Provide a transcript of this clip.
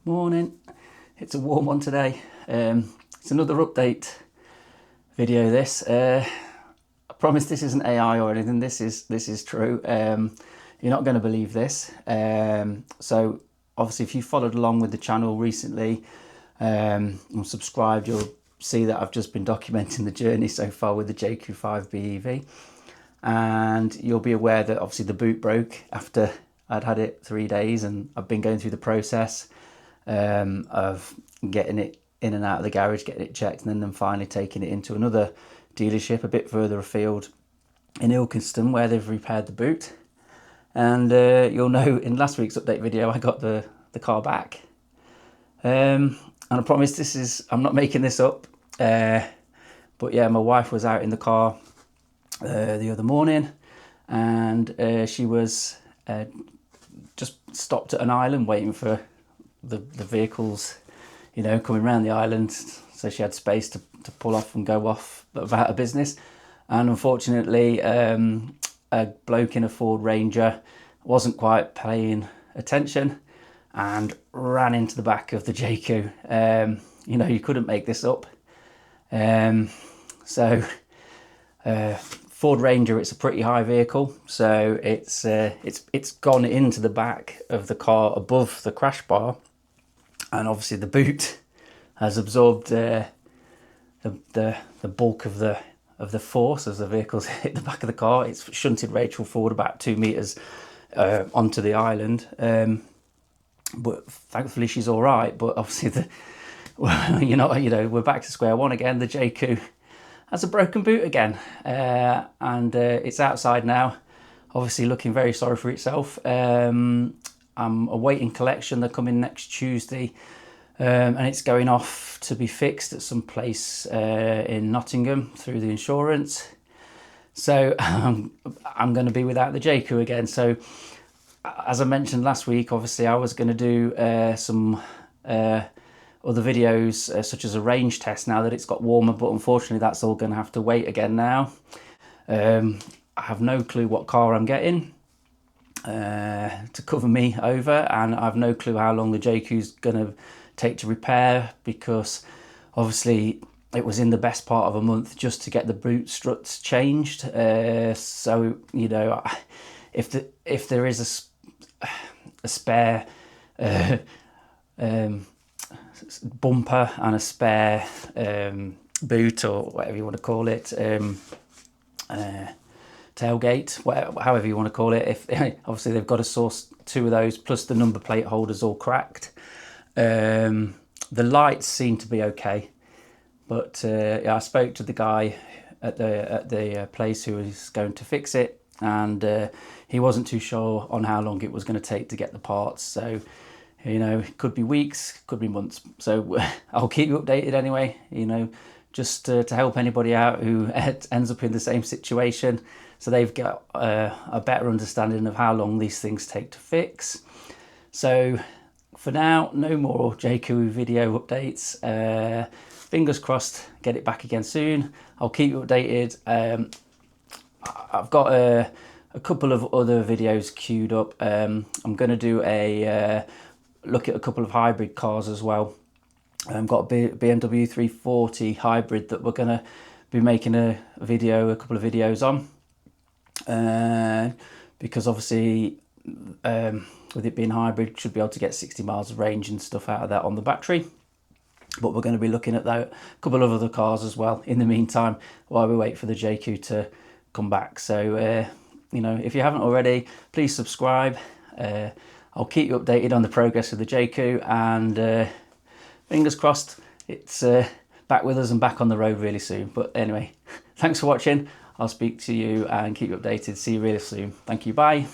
Morning. It's a warm one today. It's another update video. This I promise this isn't AI or anything. This is true. You're not going to believe this. So obviously, if you followed along with the channel recently and subscribed, you'll see that I've just been documenting the journey so far with the Jaecoo 5 BEV, and you'll be aware that obviously the boot broke after I'd had it 3 days, and I've been going through the process of getting it in and out of the garage, getting it checked, and then finally taking it into another dealership a bit further afield in Ilkeston, where they've repaired the boot. And you'll know in last week's update video I got the car back, and I promise I'm not making this up, but yeah, my wife was out in the car the other morning, and she was just stopped at an island waiting for the vehicles, you know, coming around the island, so she had space to pull off and go off about her business. And unfortunately, a bloke in a Ford Ranger wasn't quite paying attention and ran into the back of the Jaecoo. You know, you couldn't make this up. Ford Ranger, it's a pretty high vehicle, so it's gone into the back of the car above the crash bar, and obviously the boot has absorbed the bulk of the force as the vehicle's hit the back of the car. It's shunted Rachel forward about 2 meters onto the island, but thankfully she's all right. But obviously you know we're back to square one again. The Jaecoo has a broken boot again, and it's outside now, obviously looking very sorry for itself. I'm awaiting collection. They're coming next Tuesday, and it's going off to be fixed at some place in Nottingham through the insurance. So I'm going to be without the Jaecoo again. So as I mentioned last week, obviously I was going to do some other videos such as a range test now that it's got warmer, but unfortunately that's all going to have to wait again now. I have no clue what car I'm getting to cover me over, and I have no clue how long the Jaecoo's going to take to repair, because obviously it was in the best part of a month just to get the boot struts changed. So you know, if there is a spare bumper and a spare boot, or whatever you want to call it, tailgate, however you want to call it, if obviously they've got to source 2 of those, plus the number plate holders all cracked. The lights seem to be okay, but yeah, I spoke to the guy at the place who was going to fix it, and he wasn't too sure on how long it was going to take to get the parts. So you know, it could be weeks, could be months. So I'll keep you updated anyway, you know, just to help anybody out who ends up in the same situation, so they've got a better understanding of how long these things take to fix. So for now, no more Jaecoo video updates. Fingers crossed, get it back again soon. I'll keep you updated. I've got a couple of other videos queued up. I'm going to do a look at a couple of hybrid cars as well. I've got a BMW 340 hybrid that we're going to be making a couple of videos on, because obviously with it being hybrid, should be able to get 60 miles of range and stuff out of that on the battery. But we're going to be looking at a couple of other cars as well in the meantime, while we wait for the Jaecoo to come back. So you know, if you haven't already, please subscribe. I'll keep you updated on the progress of the Jaecoo, and fingers crossed it's back with us and back on the road really soon. But anyway, thanks for watching. I'll speak to you and keep you updated. See you really soon. Thank you. Bye.